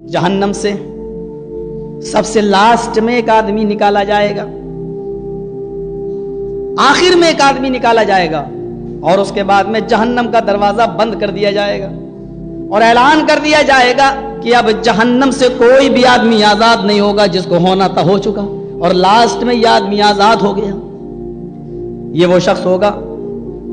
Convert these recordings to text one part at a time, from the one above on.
जहन्नम से सबसे लास्ट में एक आदमी निकाला जाएगा, आखिर में एक आदमी निकाला जाएगा और उसके बाद में जहन्नम का दरवाजा बंद कर दिया जाएगा और ऐलान कर दिया जाएगा कि अब जहन्नम से कोई भी आदमी आजाद नहीं होगा, जिसको होना था हो चुका। और लास्ट में यह आदमी आजाद हो गया। ये वो शख्स होगा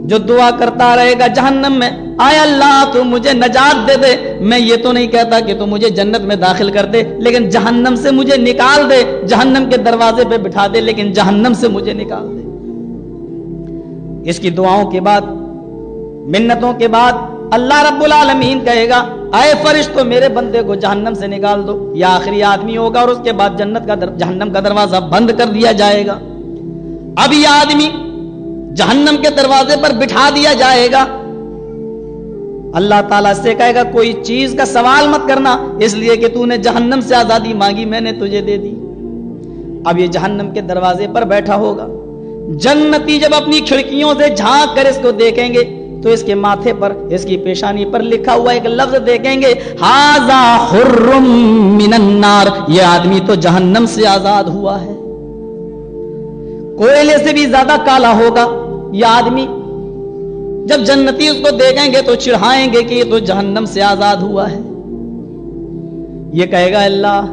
जो दुआ करता रहेगा जहन्नम में, आय अल्लाह तू मुझे नजात दे दे। मैं ये तो नहीं कहता कि तू मुझे जन्नत में दाखिल कर दे, लेकिन जहन्नम से मुझे निकाल दे। जहन्नम के दरवाजे पे बिठा दे, लेकिन जहन्नम से मुझे निकाल दे। इसकी दुआओं के बाद, मिन्नतों के बाद अल्लाह रब्बुल आलमीन कहेगा, आए फरिश्तों मेरे बंदे को जहन्नम से निकाल दो। यह आखिरी आदमी होगा और उसके बाद जहन्नम का दरवाजा बंद कर दिया जाएगा। अब यह आदमी जहन्नम के दरवाजे पर बिठा दिया जाएगा। अल्लाह ताला से कहेगा कोई चीज का सवाल मत करना, इसलिए कि तूने जहन्नम से आजादी मांगी, मैंने तुझे दे दी। अब ये जहन्नम के दरवाजे पर बैठा होगा। जन्नती जब अपनी खिड़कियों से झांक कर इसको देखेंगे तो इसके माथे पर, इसकी पेशानी पर लिखा हुआ एक लफ्ज देखेंगे, हाजा हुर्रुम मिनन्नार। ये आदमी तो जहन्नम से आजाद हुआ है। कोयले से भी ज्यादा काला होगा यह आदमी। जब जन्नती उसको देखेंगे तो चिढ़ाएंगे कि ये तो जहन्नम से आजाद हुआ है। ये कहेगा, अल्लाह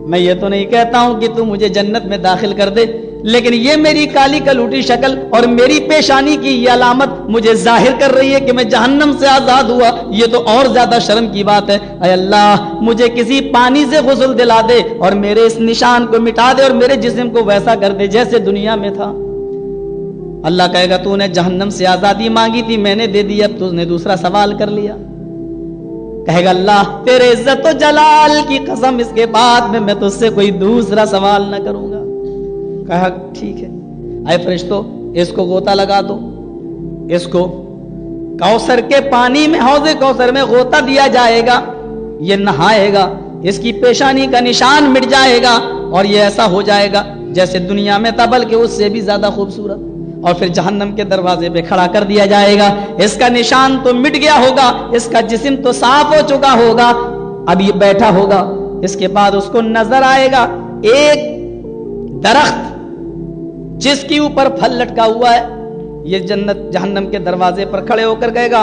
मैं ये तो नहीं कहता हूं कि तू मुझे जन्नत में दाखिल कर दे, लेकिन ये मेरी काली कलूटी शक्ल और मेरी पेशानी की ये अलामत मुझे जाहिर कर रही है कि मैं जहन्नम से आजाद हुआ। ये तो और ज्यादा शर्म की बात है। अय अल्लाह मुझे किसी पानी से गुस्ल दिला दे और मेरे इस निशान को मिटा दे और मेरे जिस्म को वैसा कर दे जैसे दुनिया में था। अल्लाह कहेगा तूने जहन्नम से आजादी मांगी थी, मैंने दे दी, अब तूने दूसरा सवाल कर लिया। कहेगा अल्लाह तेरे इज्जत और जलाल की कसम, इसके बाद में मैं तुझसे कोई दूसरा सवाल न करूंगा। कहा ठीक है। आए फरिश्तों इसको गोता लगा दो, इसको कौसर के पानी में, हौज़े कौसर में गोता दिया जाएगा। ये नहाएगा, इसकी पेशानी का निशान मिट जाएगा और ये ऐसा हो जाएगा जैसे दुनिया में था, बल्कि उससे भी ज्यादा खूबसूरत। और फिर जहन्नम के दरवाजे पे खड़ा कर दिया जाएगा। इसका निशान तो मिट गया होगा, इसका जिस्म तो साफ हो चुका होगा, अब ये बैठा होगा। इसके बाद उसको नजर आएगा एक दरख्त जिसके ऊपर फल लटका हुआ है। ये जन्नत जहन्नम के दरवाजे पर खड़े होकर कहेगा,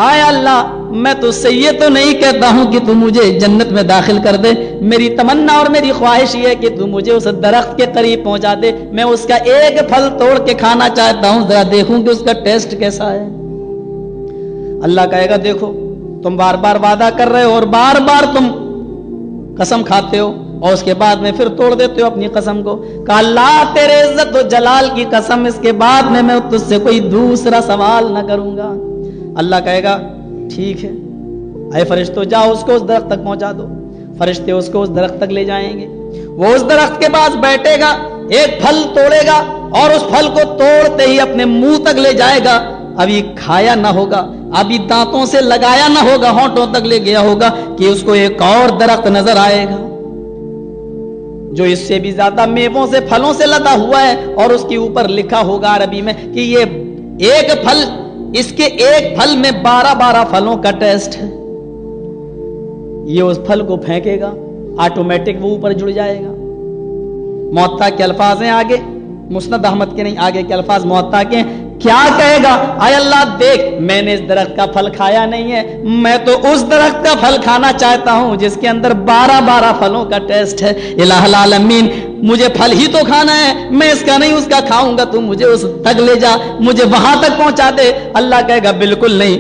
आय अल्लाह मैं तुझसे ये तो नहीं कहता हूं कि तू मुझे जन्नत में दाखिल कर दे, मेरी तमन्ना और मेरी ख्वाहिश ये है कि तू मुझे उस दरख्त के करीब पहुंचा दे। मैं उसका एक फल तोड़ के खाना चाहता हूं, जरा देखूं कि उसका टेस्ट कैसा है। अल्लाह कहेगा देखो तुम बार बार वादा कर रहे हो और बार बार तुम कसम खाते हो और उसके बाद में फिर तोड़ देते हो अपनी कसम को। कहा अल्लाह तेरे इज्जत और जलाल की कसम, इसके बाद में मैं तुझसे कोई दूसरा सवाल न करूंगा। अल्लाह कहेगा ठीक है। अरे फरिश्तों जाओ उसको उस दरख्त तक पहुंचा दो। फरिश्ते उसको उस दरख्त तक ले जाएंगे। वो उस दरख्त के पास बैठेगा, एक फल तोड़ेगा और उस फल को तोड़ते ही अपने मुंह तक ले जाएगा। अभी खाया ना होगा, अभी दांतों से लगाया ना होगा, होंठों तक ले गया होगा कि उसको एक और दरख्त नजर आएगा जो इससे भी ज्यादा मेवों से, फलों से लदा हुआ है और उसके ऊपर लिखा होगा अरबी में कि ये एक फल, इसके एक फल में 12-12 फलों का टेस्ट है। ये उस फल को फेंकेगा, ऑटोमेटिक वो ऊपर जुड़ जाएगा। मुअत्ता के अल्फाज हैं आगे, मुस्नद अहमद के नहीं, आगे के अल्फाज मुअत्ता के। क्या कहेगा, आय अल्लाह देख मैंने इस दरख्त का फल खाया नहीं है, मैं तो उस दरख्त का फल खाना चाहता हूं जिसके अंदर 12-12 फलों का टेस्ट है। इलाहुल आलमीन मुझे फल ही तो खाना है, मैं इसका नहीं उसका खाऊंगा, तू मुझे उस तक ले जा, मुझे वहां तक पहुंचा दे। अल्लाह कहेगा बिल्कुल नहीं,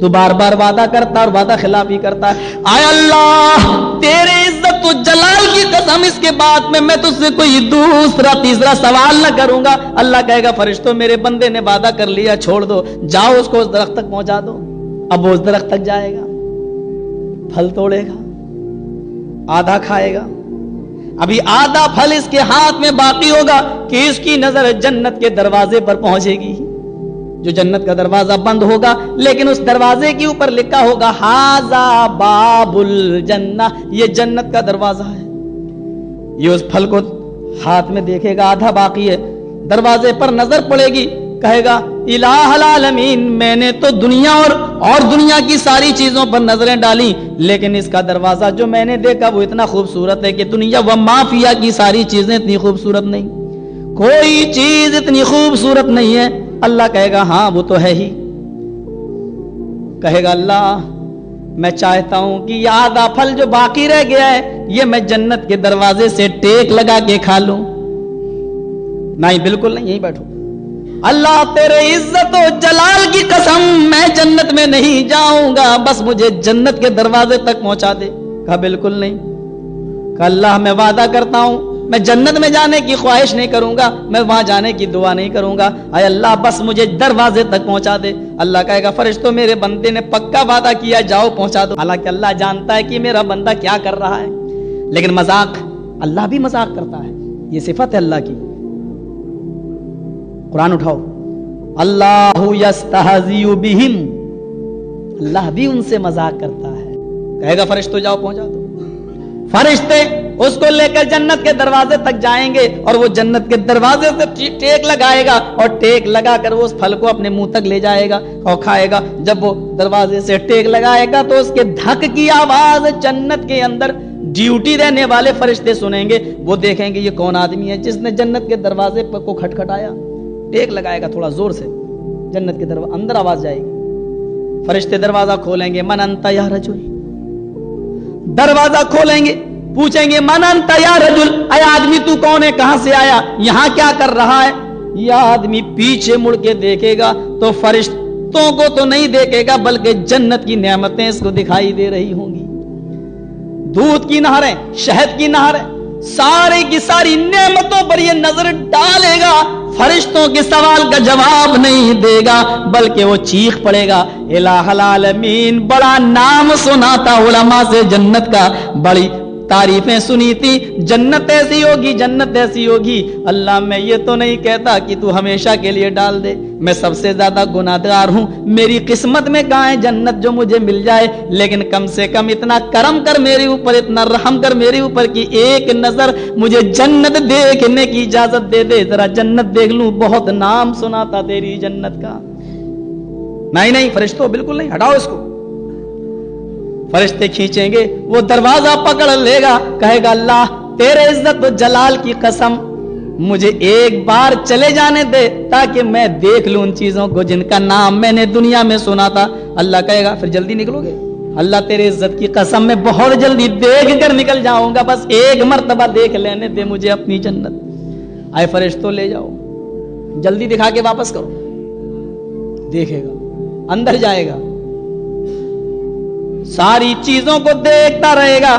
तू बार बार वादा करता और वादा खिलाफी करता है। आय अल्लाह तेरे इज्जत तो जलाल की कसम, इसके बाद में मैं तुझसे कोई दूसरा तीसरा सवाल न करूंगा। अल्लाह कहेगा फरिश्तों मेरे बंदे ने वादा कर लिया, छोड़ दो, जाओ उसको उस दरख्त तक पहुंचा दो। अब वो उस दरख्त तक जाएगा, फल तोड़ेगा, आधा खाएगा, अभी आधा फल इसके हाथ में बाकी होगा कि इसकी नजर जन्नत के दरवाजे पर पहुंचेगी, जो जन्नत का दरवाजा बंद होगा, लेकिन उस दरवाजे के ऊपर लिखा होगा हाजा बाबुल जन्ना, ये जन्नत का दरवाजा है। ये उस फल को हाथ में देखेगा, आधा बाकी है, दरवाजे पर नजर पड़ेगी, कहेगा الہ العالمین، میں نے تو دنیا اور دنیا کی ساری چیزوں پر نظریں ڈالی، لیکن اس کا دروازہ جو میں نے دیکھا وہ اتنا خوبصورت ہے کہ دنیا و مافیا کی ساری چیزیں اتنی خوبصورت نہیں، کوئی چیز اتنی خوبصورت نہیں ہے۔ اللہ کہے گا ہاں وہ تو ہے ہی۔ کہے گا اللہ میں چاہتا ہوں کہ یہ آدھا پھل جو باقی رہ گیا ہے یہ میں جنت کے دروازے سے ٹیک لگا کے کھا لوں۔ نہیں، بالکل نہیں، یہیں بیٹھو۔ اللہ تیرے عزت و جلال کی قسم میں جنت میں نہیں جاؤں گا، بس مجھے جنت کے دروازے تک پہنچا دے۔ کہا بالکل نہیں۔ کہا اللہ میں وعدہ کرتا ہوں میں جنت میں جانے کی خواہش نہیں کروں گا، میں وہاں جانے کی دعا نہیں کروں گا، اے اللہ بس مجھے دروازے تک پہنچا دے۔ اللہ کہے گا فرشتوں میرے بندے نے پکا وعدہ کیا، جاؤ پہنچا دو۔ حالانکہ اللہ جانتا ہے کہ میرا بندہ کیا کر رہا ہے، لیکن مذاق، اللہ بھی مذاق کرتا ہے، یہ صفت ہے اللہ کی۔ قرآن اٹھاؤ، اللہ یستہزئ بہم، اللہ بھی ان سے مذاق کرتا ہے۔ کہے گا فرشتوں جاؤ پہنچا دو۔ فرشتے اس کو لے کر جنت کے دروازے تک جائیں گے اور وہ جنت کے دروازے سے ٹیک لگائے گا اور ٹیک لگا کر وہ اس پھل کو اپنے منہ تک لے جائے گا اور کھائے گا۔ جب وہ دروازے سے ٹیک لگائے گا تو اس کے دھک کی آواز جنت کے اندر ڈیوٹی دینے والے فرشتے سنیں گے۔ وہ دیکھیں گے یہ کون آدمی ہے جس نے جنت کے دروازے کو کھٹکھٹایا، ٹیک لگائے گا تھوڑا زور سے، جنت کے دروازے اندر آواز جائے گی۔ فرشتے دروازہ کھولیں گے، من انت یا رجل، دروازہ کھولیں گے، پوچھیں گے من انت یا رجل، اے آدمی تو کون ہے، کہاں سے آیا، یہاں کیا کر رہا ہے؟ یہ آدمی پیچھے مڑ کے دیکھے گا تو فرشتوں کو تو نہیں دیکھے گا بلکہ جنت کی نعمتیں اس کو دکھائی دے رہی ہوں گی، دودھ کی نہریں، شہد کی نہریں، ساری کی ساری نعمتوں پر یہ نظر ڈالے گا، فرشتوں کے سوال کا جواب نہیں دے گا بلکہ وہ چیخ پڑے گا الہ العالمین۔ بڑا نام سنا تھا علماء سے جنت کا، بڑی تعریفیں سنی تھی، جنت ایسی ہوگی، جنت ایسی ہوگی۔ اللہ میں یہ تو نہیں کہتا کہ تو ہمیشہ کے لیے ڈال دے، میں سب سے زیادہ گناہگار ہوں، میری قسمت میں کہاں ہے جنت جو مجھے مل جائے، لیکن کم سے کم اتنا کرم کر میرے اوپر، اتنا رحم کر میرے اوپر کہ ایک نظر مجھے جنت دیکھنے کی اجازت دے دے، ذرا جنت دیکھ لوں، بہت نام سنا تھا تیری جنت کا۔ نہیں فرشتوں بالکل نہیں، ہٹاؤ اس کو۔ فرشتے کھینچیں گے، وہ دروازہ پکڑ لے گا، کہے گا اللہ تیرے عزت و جلال کی قسم مجھے ایک بار چلے جانے دے تاکہ میں دیکھ لوں ان چیزوں کو جن کا نام میں نے دنیا میں سنا تھا۔ اللہ کہے گا پھر جلدی نکلو گے؟ اللہ تیرے عزت کی قسم میں بہت جلدی دیکھ کر نکل جاؤں گا، بس ایک مرتبہ دیکھ لینے دے مجھے اپنی جنت۔ آئے فرشتوں لے جاؤ، جلدی دکھا کے واپس کرو۔ دیکھے گا، اندر جائے گا، ساری چیزوں کو دیکھتا رہے گا،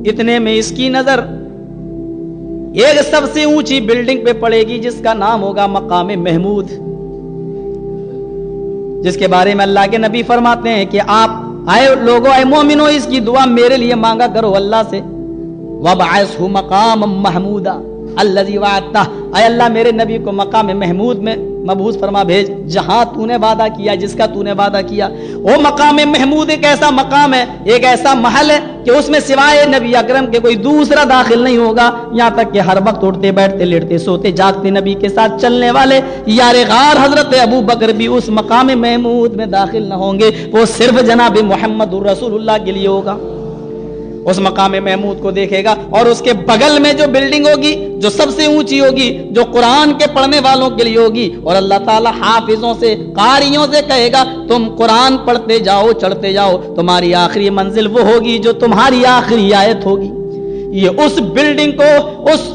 اتنے میں اس کی نظر ایک سب سے اونچی بلڈنگ پہ پڑے گی جس کا نام ہوگا مقام محمود، جس کے بارے میں اللہ کے نبی فرماتے ہیں کہ آپ آئے لوگوں، اے مومنو، اس کی دعا میرے لیے مانگا کرو اللہ سے، وَبَعَثْهُ مَقَامًا مَحْمُودًا الَّذِي وَعَدتَّهُ، اے اللہ میرے نبی کو مقام محمود میں مبعوث فرما بھیج، جہاں تو نے وعدہ کیا، جس کا تو نے وعدہ کیا۔ وہ مقام محمود ایک ایسا مقام ہے، ایک ایسا محل ہے کہ اس میں سوائے نبی اکرم کے کوئی دوسرا داخل نہیں ہوگا، یہاں تک کہ ہر وقت اٹھتے بیٹھتے لیٹتے سوتے جاگتے نبی کے ساتھ چلنے والے یار غار حضرت ابو بکر بھی اس مقام محمود میں داخل نہ ہوں گے، وہ صرف جناب محمد رسول اللہ کے لیے ہوگا۔ اس مقام محمود کو دیکھے گا اور اس کے بغل میں جو بلڈنگ ہوگی جو سب سے اونچی ہوگی، جو قرآن کے پڑھنے والوں کے لیے ہوگی، اور اللہ تعالی حافظوں سے، قاریوں سے کہے گا تم قرآن پڑھتے جاؤ، چڑھتے جاؤ، تمہاری آخری منزل وہ ہوگی جو تمہاری آخری آیت ہوگی۔ یہ اس بلڈنگ کو، اس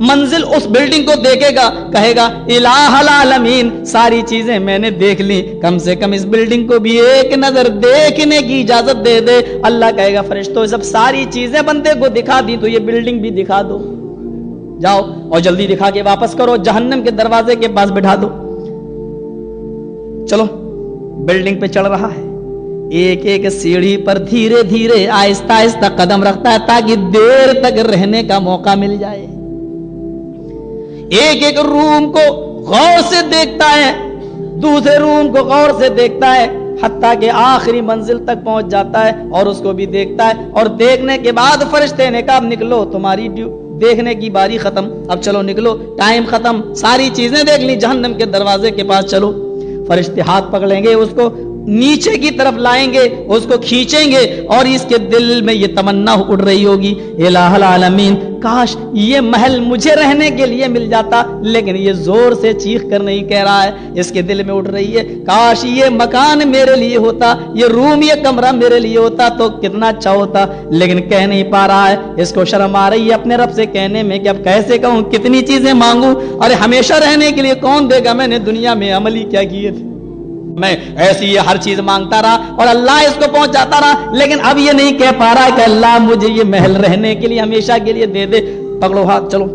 منزل، اس بلڈنگ کو دیکھے گا، کہے گا الہ العالمین ساری چیزیں میں نے دیکھ لی، کم سے کم اس بلڈنگ کو بھی ایک نظر دیکھنے کی اجازت دے دے۔ اللہ کہے گا فرشتوں جب ساری چیزیں بندے کو دکھا دی تو یہ بلڈنگ بھی دکھا دو، جاؤ اور جلدی دکھا کے واپس کرو، جہنم کے دروازے کے پاس بٹھا دو۔ چلو بلڈنگ پہ چڑھ رہا ہے، ایک ایک سیڑھی پر دھیرے دھیرے آہستہ آہستہ قدم رکھتا ہے تاکہ دیر تک رہنے کا موقع مل جائے، ایک ایک روم کو غور سے دیکھتا ہے، دوسرے روم کو غور سے دیکھتا ہے، حتیٰ کہ آخری منزل تک پہنچ جاتا ہے اور اس کو بھی دیکھتا ہے، اور دیکھنے کے بعد فرشتے نے کہا نکلو، تمہاری देखने की बारी खत्म, अब चलो निकलो, टाइम खत्म, सारी चीजें देख ली, जहन्नम के दरवाजे के पास चलो। फरिश्ते हाथ पकड़ेंगे, उसको नीचे की तरफ लाएंगे, उसको खींचेंगे और इसके दिल में ये तमन्ना उड़ रही होगी, इलाहुल आलमीन, काश ये महल मुझे रहने के लिए मिल जाता। लेकिन ये जोर से चीख कर नहीं कह रहा है, इसके दिल में उड़ रही है, काश ये मकान मेरे लिए होता, ये रूम, ये कमरा मेरे लिए होता तो कितना अच्छा होता। लेकिन कह नहीं पा रहा है, इसको शर्म आ रही है अपने रब से कहने में कि अब कैसे कहूं, कितनी चीजें मांगू, अरे हमेशा रहने के लिए कौन देगा, मैंने दुनिया में अमल ही क्या किए थे, मैं ऐसी ये हर चीज मांगता रहा और अल्लाह इसको पहुंचाता रहा। लेकिन अब ये नहीं कह पा रहा कि अल्लाह मुझे ये महल रहने के लिए हमेशा के लिए दे दे। पकड़ो हाथ, चलो।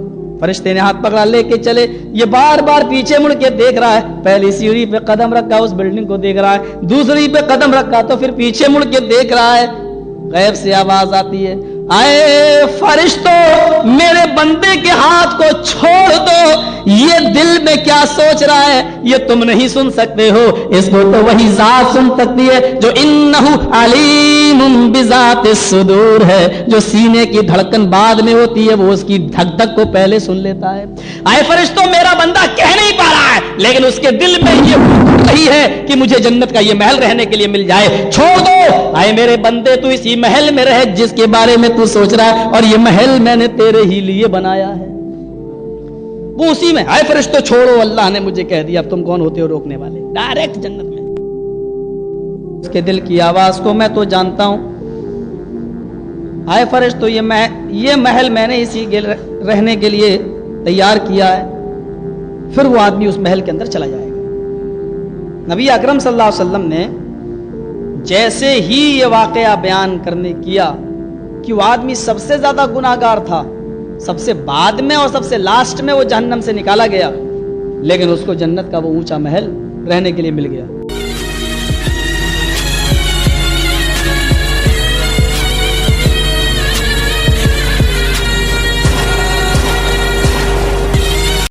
फरिश्ते ने हाथ पकड़ा, लेके चले। ये बार बार पीछे मुड़ के देख रहा है, पहली सीढ़ी पे कदम रखा उस बिल्डिंग को देख रहा है, दूसरी पे कदम रखा तो फिर पीछे मुड़ के देख रहा है। गैब से आवाज आती है, आए फरिश्तों, मेरे बंदे के हाथ को छोड़ दो, ये दिल में क्या सोच रहा है ये तुम नहीं सुन सकते हो, इसको तो वही जात सुन सकती है जो इन्नहु अलीमुम बिज़ातिस सुदूर है, जो सीने की धड़कन बाद में होती है वो उसकी धक धक को पहले सुन लेता है। आए फरिश्तों, मेरा बंदा कह नहीं पा रहा है लेकिन उसके दिल में ये रही है कि मुझे जन्नत का ये महल रहने के लिए मिल जाए, छोड़ दो। आए मेरे बंदे, तू इसी महल में रहे जिसके बारे में तू सोच रहा है, और ये महल मैंने तेरे ही लिए बनाया है, वो उसी में। आए फरिश्तों छोड़ो, अल्लाह ने मुझे कह दिया, अब तुम कौन होते हो रोकने वाले, डायरेक्ट जन्नत में। उसके दिल की आवाज को मैं तो जानता हूं। आए फरिश्तों, ये महल मैंने इसी के रहने के लिए तैयार किया है। फिर वो आदमी उस महल के अंदर चला जाएगा। नबी अकरम सल्लल्लाहु अलैहि वसल्लम ने जैसे ही ये वाकया बयान करने किया कि वो आदमी सबसे ज्यादा गुनाहगार था, सबसे बाद में और सबसे लास्ट में वो जहन्नम से निकाला गया, लेकिन उसको जन्नत का वो ऊंचा महल रहने के लिए मिल गया।